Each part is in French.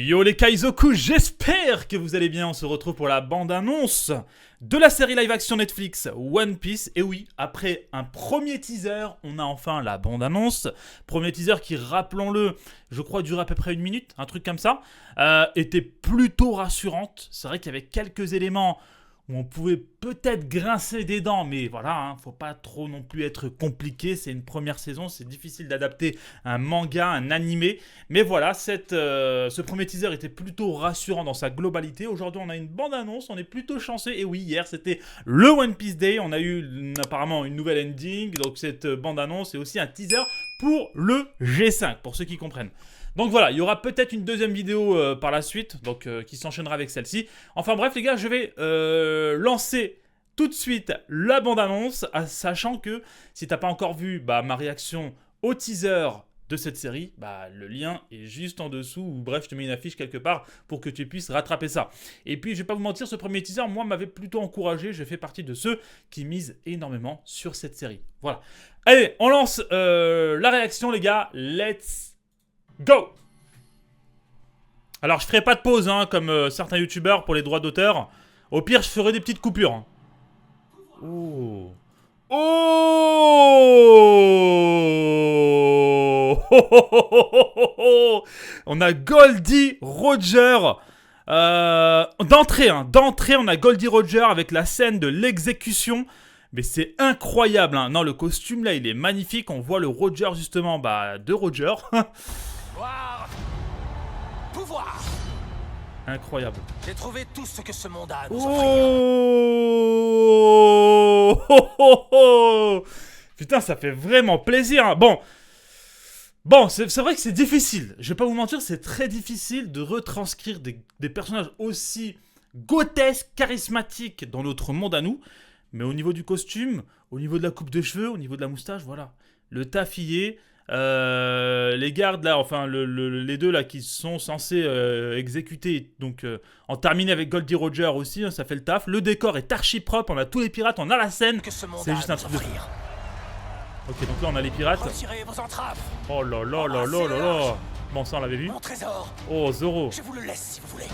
Yo les Kaizoku, j'espère que vous allez bien. On se retrouve pour la bande-annonce de la série live-action Netflix One Piece. Et oui, après un premier teaser, on a enfin la bande-annonce. Premier teaser qui, rappelons-le, je crois dure à peu près 1 minute, un truc comme ça, était plutôt rassurante. C'est vrai qu'il y avait quelques éléments où on pouvait peut-être grincer des dents, mais voilà, hein, faut pas trop non plus être compliqué, c'est une première saison, c'est difficile d'adapter un manga, un animé, mais voilà, ce premier teaser était plutôt rassurant dans sa globalité. Aujourd'hui on a une bande-annonce, on est plutôt chanceux, et oui, hier c'était le One Piece Day, on a eu apparemment une nouvelle ending, donc cette bande-annonce est aussi un teaser pour le G5, pour ceux qui comprennent. Donc voilà, il y aura peut-être une deuxième vidéo par la suite, donc qui s'enchaînera avec celle-ci. Enfin bref les gars, je vais lancer tout de suite la bande-annonce, sachant que si t'as pas encore vu ma réaction au teaser de cette série, le lien est juste en dessous, ou bref, je te mets une affiche quelque part pour que tu puisses rattraper ça. Et puis je vais pas vous mentir, ce premier teaser, moi, m'avait plutôt encouragé, je fais partie de ceux qui misent énormément sur cette série. Voilà. Allez, on lance la réaction les gars, let's go! Alors je ferai pas de pause hein, comme certains youtubeurs pour les droits d'auteur. Au pire je ferai des petites coupures. Hein. Oh. Oh. On a Goldie Roger. D'entrée on a Goldie Roger avec la scène de l'exécution. Mais c'est incroyable. Hein. Non, le costume là il est magnifique. On voit le Roger justement de Roger. Pouvoir. Incroyable. J'ai trouvé tout ce que ce monde a à nous offrir. Putain, ça fait vraiment plaisir. Hein. Bon, c'est vrai que c'est difficile. Je vais pas vous mentir, c'est très difficile de retranscrire des personnages aussi grotesques, charismatiques dans notre monde à nous. Mais au niveau du costume, au niveau de la coupe de cheveux, au niveau de la moustache, voilà. Le taffillé. Les gardes là, enfin les deux là qui sont censés exécuter, donc en terminer avec Goldie Roger aussi, hein, ça fait le taf. Le décor est archi propre, on a tous les pirates, on a la scène, c'est juste un truc de fou. Ok, donc là on a les pirates. Retirez vos entraves. Oh là là là là là là. Bon, ça on l'avait vu. Mon trésor. Oh, Zoro. Je vous le laisse si vous voulez.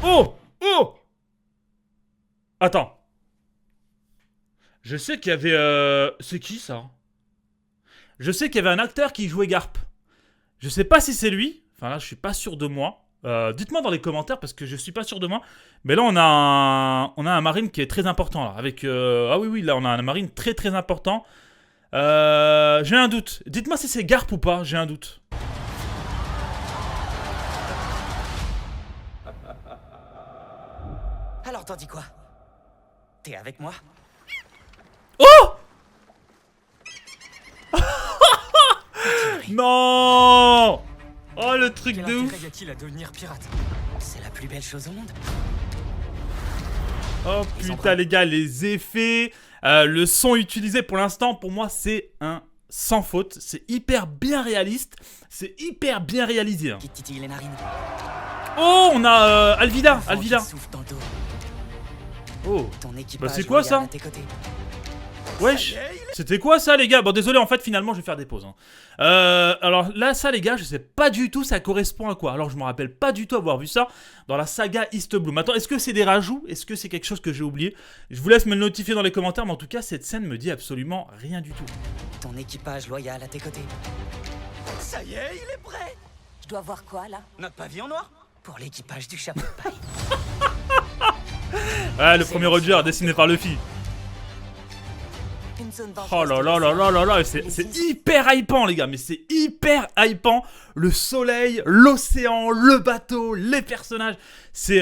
Oh. Attends. Je sais qu'il y avait... C'est qui ça? Je sais qu'il y avait un acteur qui jouait Garp. Je sais pas si c'est lui. Enfin là, je suis pas sûr de moi. Dites-moi dans les commentaires parce que je suis pas sûr de moi. Mais là, on a un marine qui est très important là. Avec ah oui, là, on a un marine très très important. J'ai un doute. Dites-moi si c'est Garp ou pas. J'ai un doute. Alors t'en dis quoi? T'es avec moi? Oh! Non! Oh le truc de ouf! Quel intérêt y a-t-il à devenir pirate? C'est la plus belle chose au monde. Oh putain les gars, les effets, le son utilisé pour l'instant, pour moi c'est un sans faute. C'est hyper bien réaliste, c'est hyper bien réalisé. Hein. Qui titille les narines. Oh, on a Alvida. Oh, c'est quoi ça? Wesh, c'était quoi ça les gars? Bon désolé en fait finalement je vais faire des pauses. Hein. Alors là ça les gars je sais pas du tout ça correspond à quoi. Alors je me rappelle pas du tout avoir vu ça dans la saga East Blue. Maintenant est-ce que c'est des rajouts? Est-ce que c'est quelque chose que j'ai oublié? Je vous laisse me le notifier dans les commentaires mais en tout cas cette scène me dit absolument rien du tout. Ton équipage loyal à tes côtés. Ça y est, il est prêt. Je dois voir quoi là? Notre pavillon noir? Pour l'équipage du chapeau de paille. Ouais le premier Roger dessiné par Luffy. Oh là là là là là là, c'est hyper hypant les gars, mais c'est hyper hypant. Le soleil, l'océan, le bateau, les personnages. C'est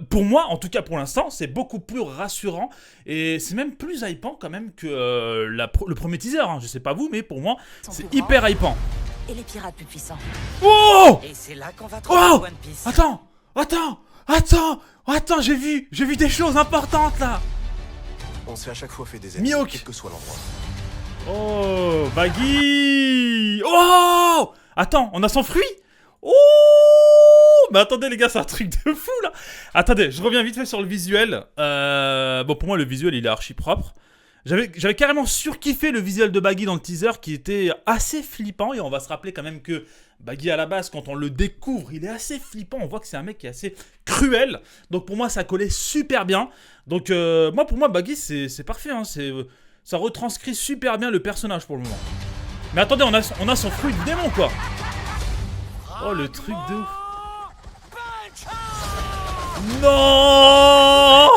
pour moi, en tout cas pour l'instant, c'est beaucoup plus rassurant et c'est même plus hypant quand même que le premier teaser. Hein. Je sais pas vous, mais pour moi, c'est hyper hypant. Et les pirates plus puissants. Oh! Et c'est là qu'on va trouver One Piece. Attends, j'ai vu des choses importantes là. On s'est à chaque fois fait des ennemis, quel que soit l'endroit. Oh, Baggy. Oh! Attends, on a son fruit. Oh! Mais attendez les gars, c'est un truc de fou là. Attendez, je reviens vite fait sur le visuel. Bon, pour moi, le visuel, il est archi propre. J'avais carrément surkiffé le visuel de Baggy dans le teaser qui était assez flippant. Et on va se rappeler quand même que Baggy à la base, quand on le découvre, il est assez flippant. On voit que c'est un mec qui est assez cruel. Donc pour moi, ça collait super bien. Donc pour moi, Baggy, c'est parfait. Hein. Ça retranscrit super bien le personnage pour le moment. Mais attendez, on a son fruit du démon, quoi. Oh, le truc de ouf. Non.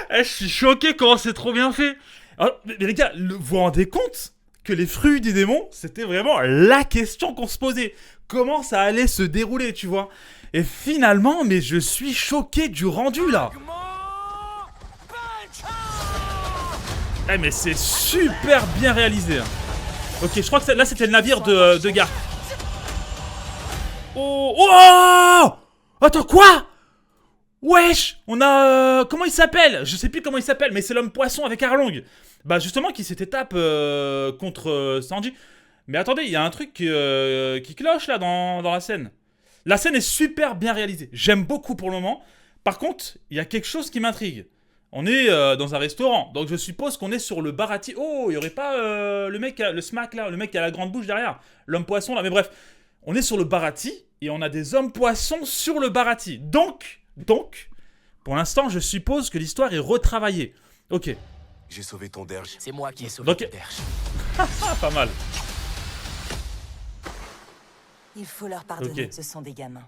Je suis choqué comment c'est trop bien fait. Alors, mais les gars, vous vous rendez compte que les fruits du démon, c'était vraiment la question qu'on se posait. Comment ça allait se dérouler, tu vois. Et finalement, mais je suis choqué du rendu, là. Eh, mais c'est super bien réalisé. Hein. Ok, je crois que là, c'était le navire de Garp. Oh, oh! Attends, quoi? Wesh! On a... comment il s'appelle? Je sais plus comment il s'appelle, mais c'est l'homme poisson avec Arlong. Bah justement, qui s'était tapé contre Sanji. Mais attendez, il y a un truc qui cloche là dans la scène. La scène est super bien réalisée. J'aime beaucoup pour le moment. Par contre, il y a quelque chose qui m'intrigue. On est dans un restaurant, donc je suppose qu'on est sur le Baratie. Oh, il y aurait pas le mec, le smack là, le mec qui a la grande bouche derrière. L'homme poisson là, mais bref. On est sur le Baratie et on a des hommes poissons sur le Baratie. Donc, pour l'instant, je suppose que l'histoire est retravaillée. Ok. J'ai sauvé ton derge. C'est moi qui ai sauvé ton derge. Pas mal. Il faut leur pardonner, Ok. ce sont des gamins.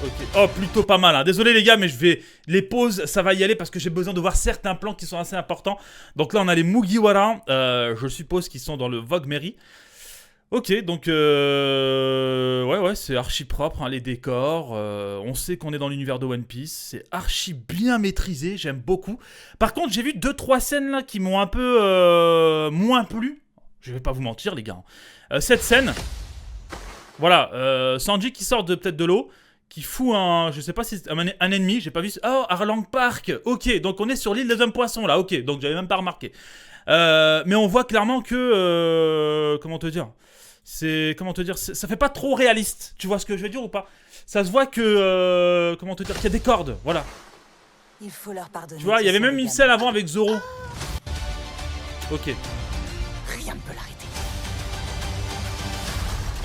Ok. Oh, plutôt pas mal. Hein. Désolé les gars, mais je vais... Les pauses, ça va y aller parce que j'ai besoin de voir certains plans qui sont assez importants. Donc là, on a les Mugiwara, je suppose qu'ils sont dans le Vogue Mary. Ok, donc ouais, c'est archi propre, hein, les décors, on sait qu'on est dans l'univers de One Piece, c'est archi bien maîtrisé, j'aime beaucoup. Par contre, j'ai vu 2-3 scènes là qui m'ont un peu moins plu, je vais pas vous mentir les gars. Cette scène, voilà, Sanji qui sort peut-être de l'eau, qui fout je sais pas si c'est un ennemi, j'ai pas vu, oh, Arlong Park, ok, donc on est sur l'île des hommes poissons là, ok, donc j'avais même pas remarqué. Mais on voit clairement que, comment te dire, ça fait pas trop réaliste, tu vois ce que je veux dire ou pas? Ça se voit que, comment te dire, qu'il y a des cordes, voilà. Il faut leur pardonner. Tu vois, il y avait même une scène avant avec Zoro. Ok. Rien ne peut l'arrêter.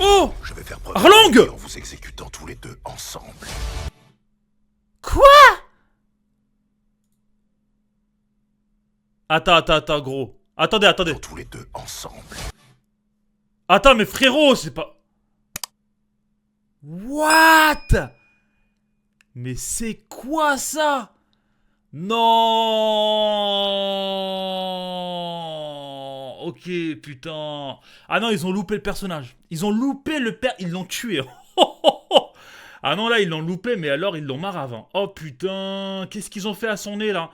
Oh! Je vais faire preuve Arlong! en vous exécutant tous les deux ensemble. Quoi? Attends, gros. Attendez. Tous les deux ensemble. Attends, mais frérot, c'est pas... What? Mais c'est quoi ça? Non. Ok, putain. Ah non, ils ont loupé le personnage. Ils ont loupé ils l'ont tué. Ah non, là, ils l'ont loupé, mais alors, ils l'ont marave. Hein. Oh putain, qu'est-ce qu'ils ont fait à son nez, là?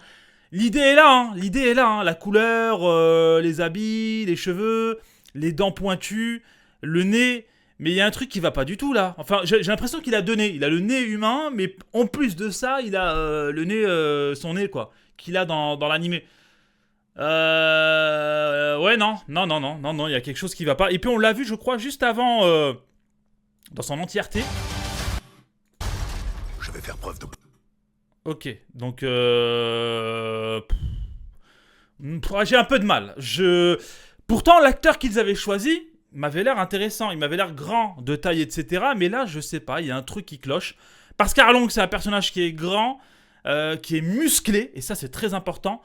L'idée est là, hein. La couleur, les habits, les cheveux... Les dents pointues, le nez, mais il y a un truc qui va pas du tout là. Enfin, j'ai l'impression qu'il a deux nez. Il a le nez humain, mais en plus de ça, il a le nez, son nez quoi, qu'il a dans l'animé. Ouais, non, il y a quelque chose qui va pas. Et puis on l'a vu, je crois, juste avant, dans son entièreté. Je vais faire preuve de... Ok, donc j'ai un peu de mal. Pourtant, l'acteur qu'ils avaient choisi m'avait l'air intéressant. Il m'avait l'air grand, de taille, etc. Mais là, je sais pas, il y a un truc qui cloche. Parce qu'Arlong, c'est un personnage qui est grand, qui est musclé, et ça, c'est très important,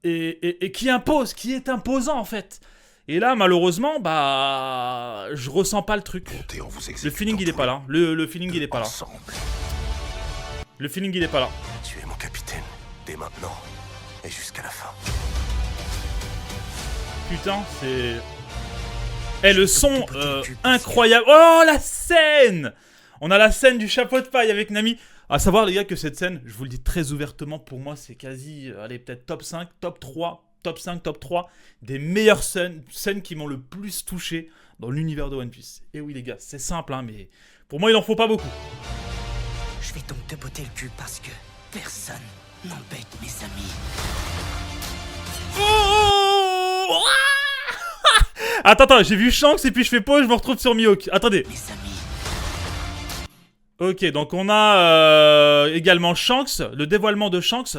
et qui impose, qui est imposant, en fait. Et là, malheureusement, bah, je ressens pas le truc. Le feeling, il est pas là. Le feeling, il est pas là. Le feeling, il est pas là. Tu es mon capitaine, dès maintenant, et jusqu'à la fin. Putain, c'est... Eh, le son, incroyable. Oh, la scène! On a la scène du chapeau de paille avec Nami. À savoir, les gars, que cette scène, je vous le dis très ouvertement, pour moi, c'est quasi, allez, peut-être top 5, top 3, top 5, top 3 des meilleures scènes qui m'ont le plus touché dans l'univers de One Piece. Et oui, les gars, c'est simple, hein, mais pour moi, il en faut pas beaucoup. Je vais donc te botter le cul parce que personne n'embête mes amis. Oh! Attends, j'ai vu Shanks et puis je fais pause, je me retrouve sur Mihawk. Attendez. Mes amis. Ok, donc on a également Shanks, le dévoilement de Shanks.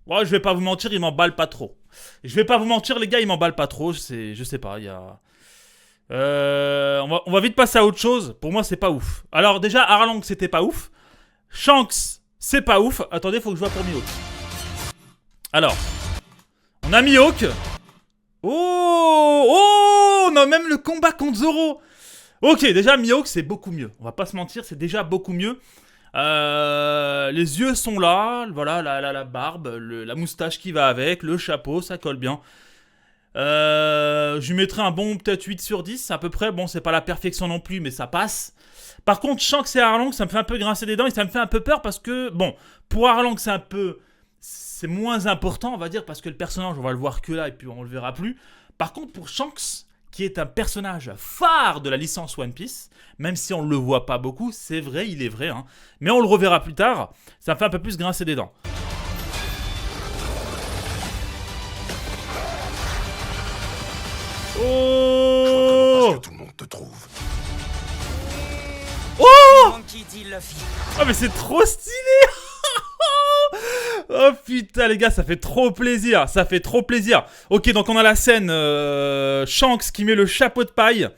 Ouais, je vais pas vous mentir, il m'emballe pas trop. Je vais pas vous mentir, les gars, il m'emballe pas trop. Je sais pas, il y a... on va vite passer à autre chose. Pour moi, c'est pas ouf. Alors déjà, Arlong, c'était pas ouf. Shanks, c'est pas ouf. Attendez, faut que je vois pour Mihawk. Alors, on a Mihawk. Oh, on a même le combat contre Zoro. Ok, déjà Mihawk, c'est beaucoup mieux. On va pas se mentir, c'est déjà beaucoup mieux. Les yeux sont là, voilà, la barbe, la moustache qui va avec, le chapeau, ça colle bien. Je lui mettrai un bon peut-être 8 sur 10 à peu près. Bon, c'est pas la perfection non plus, mais ça passe. Par contre, Shanks et Arlong, ça me fait un peu grincer des dents et ça me fait un peu peur parce que, bon, pour Arlong, c'est moins important, on va dire, parce que le personnage, on va le voir que là et puis on le verra plus. Par contre, pour Shanks, qui est un personnage phare de la licence One Piece, même si on ne le voit pas beaucoup, c'est vrai, il est vrai, hein, mais on le reverra plus tard, ça me fait un peu plus grincer des dents. Oh! Parce que tout le monde te trouve. Oh! Monkey D. Luffy. Ah mais c'est trop stylé. Oh putain les gars, ça fait trop plaisir. Ça fait trop plaisir. Ok, donc on a la scène Shanks qui met le chapeau de paille.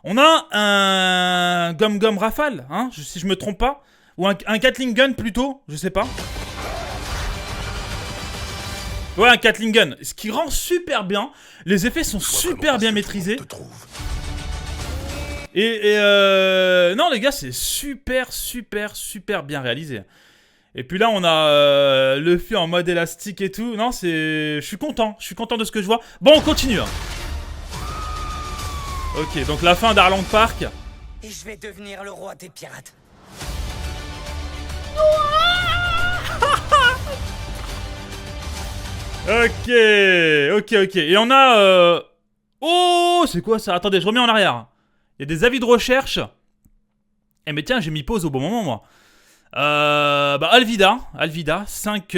On a un Gum Rafale, hein, si je me trompe pas. Ou un Gatling Gun plutôt, je sais pas. Ouais, un Gatling Gun. Ce qui rend super bien. Les effets sont super bien maîtrisés. Et non les gars, c'est super bien réalisé. Et puis là on a Luffy en mode élastique et tout. Non, je suis content de ce que je vois. Bon, on continue. Ok, donc la fin d'Arlong Park. Et je vais devenir le roi des pirates. Ok. Et on a... Oh, c'est quoi ça? Attendez, je remets en arrière. Il y a des avis de recherche. Eh mais tiens, j'ai mis pause au bon moment, moi. Alvida, 5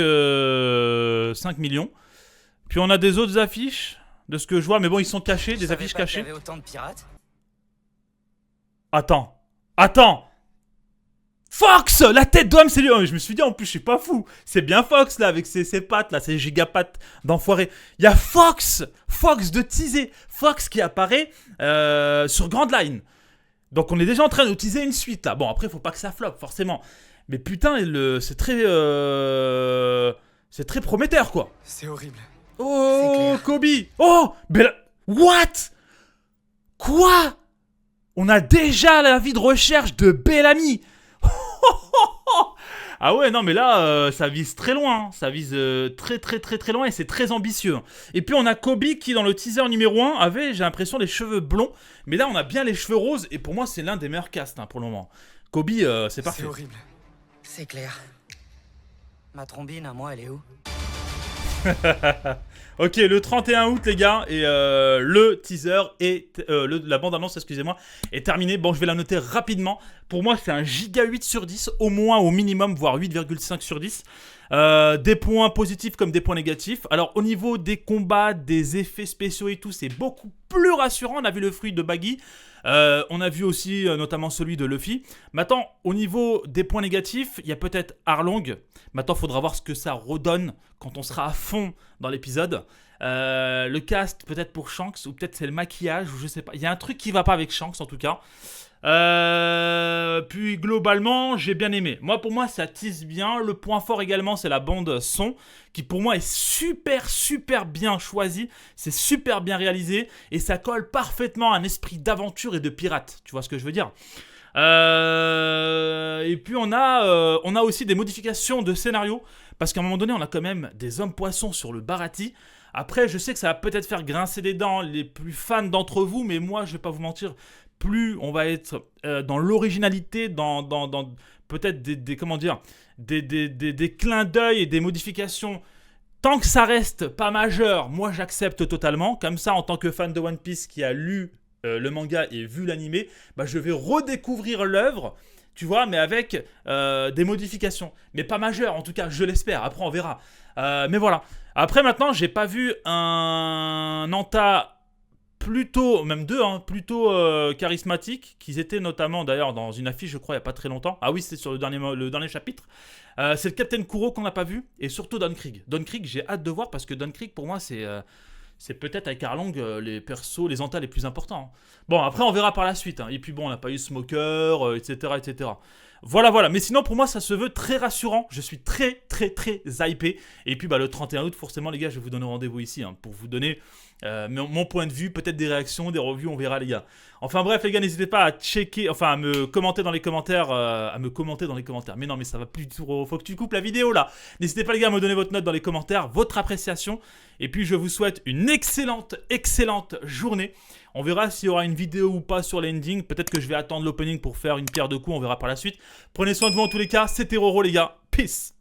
millions. Puis on a des autres affiches, de ce que je vois, mais bon, ils sont cachés, des affiches cachées. Tu savais autant de pirates ? Attends. Fox, la tête d'homme, c'est lui. Oh, je me suis dit, en plus, je suis pas fou. C'est bien Fox, là, avec ses pattes, là, ses gigapattes d'enfoiré. Il y a Fox de teaser. Fox qui apparaît sur Grand Line. Donc, on est déjà en train de teaser une suite, là. Bon, après, faut pas que ça floppe, forcément. Mais putain, c'est très prometteur, quoi. C'est horrible. Oh, Kobe. Oh, Bella. What? Quoi? On a déjà l'avis de recherche de Bellamy. Ah ouais, non, mais là, ça vise très loin. Ça vise très loin et c'est très ambitieux. Et puis, on a Kobe qui, dans le teaser numéro 1, avait, j'ai l'impression, les cheveux blonds. Mais là, on a bien les cheveux roses. Et pour moi, c'est l'un des meilleurs casts pour le moment. Kobe, c'est parfait. C'est horrible. C'est clair. Ma trombine, à moi, elle est où? Ok, le 31 août, les gars, et le teaser la bande-annonce, excusez-moi, est terminée. Bon, je vais la noter rapidement. Pour moi, c'est un giga 8 sur 10, au moins, au minimum, voire 8,5 sur 10. Des points positifs comme des points négatifs. Alors, au niveau des combats, des effets spéciaux et tout, c'est beaucoup plus rassurant. On a vu le fruit de Baggy. On a vu aussi notamment celui de Luffy. Maintenant, au niveau des points négatifs, il y a peut-être Arlong. Maintenant, il faudra voir ce que ça redonne quand on sera à fond dans l'épisode. Le cast, peut-être pour Shanks, ou peut-être c'est le maquillage, ou je sais pas. Il y a un truc qui va pas avec Shanks en tout cas. Puis globalement, j'ai bien aimé. Pour moi, ça tease bien. Le point fort également, c'est la bande son, qui pour moi est super bien choisie. C'est super bien réalisé et ça colle parfaitement à un esprit d'aventure et de pirate. Tu vois ce que je veux dire? Et puis on a aussi des modifications de scénario parce qu'à un moment donné, on a quand même des hommes poissons sur le Baratie. Après, je sais que ça va peut-être faire grincer des dents les plus fans d'entre vous, mais moi, je vais pas vous mentir. Plus on va être dans l'originalité, dans peut-être des clins d'œil et des modifications, tant que ça reste pas majeur, moi j'accepte totalement. Comme ça, en tant que fan de One Piece qui a lu le manga et vu l'animé, je vais redécouvrir l'œuvre, tu vois, mais avec des modifications. Mais pas majeures, en tout cas, je l'espère. Après, on verra. Mais voilà. Après, maintenant, j'ai pas vu un Nanta plutôt, même deux, hein, plutôt charismatiques, qu'ils étaient notamment d'ailleurs dans une affiche, je crois, il n'y a pas très longtemps. Ah oui, c'était sur le dernier chapitre. C'est le Captain Kuro qu'on n'a pas vu, et surtout Don Krieg. Don Krieg, j'ai hâte de voir parce que Don Krieg, pour moi, c'est peut-être avec Arlong les persos, les antas les plus importants. Hein. Bon, après, on verra par la suite. Hein. Et puis bon, on n'a pas eu Smoker, etc., etc. Voilà. Mais sinon, pour moi, ça se veut très rassurant. Je suis très hypé. Et puis, le 31 août, forcément, les gars, je vais vous donner rendez-vous ici hein, pour vous donner mon point de vue, peut-être des réactions, des reviews, on verra, les gars. Enfin bref, les gars, n'hésitez pas à checker, à me commenter dans les commentaires, Mais non, mais ça va plus du tout. Faut que tu coupes la vidéo là. N'hésitez pas, les gars, à me donner votre note dans les commentaires, votre appréciation. Et puis, je vous souhaite une excellente journée. On verra s'il y aura une vidéo ou pas sur l'ending. Peut-être que je vais attendre l'opening pour faire une pierre de coups. On verra par la suite. Prenez soin de vous en tous les cas. C'était Roro, les gars. Peace.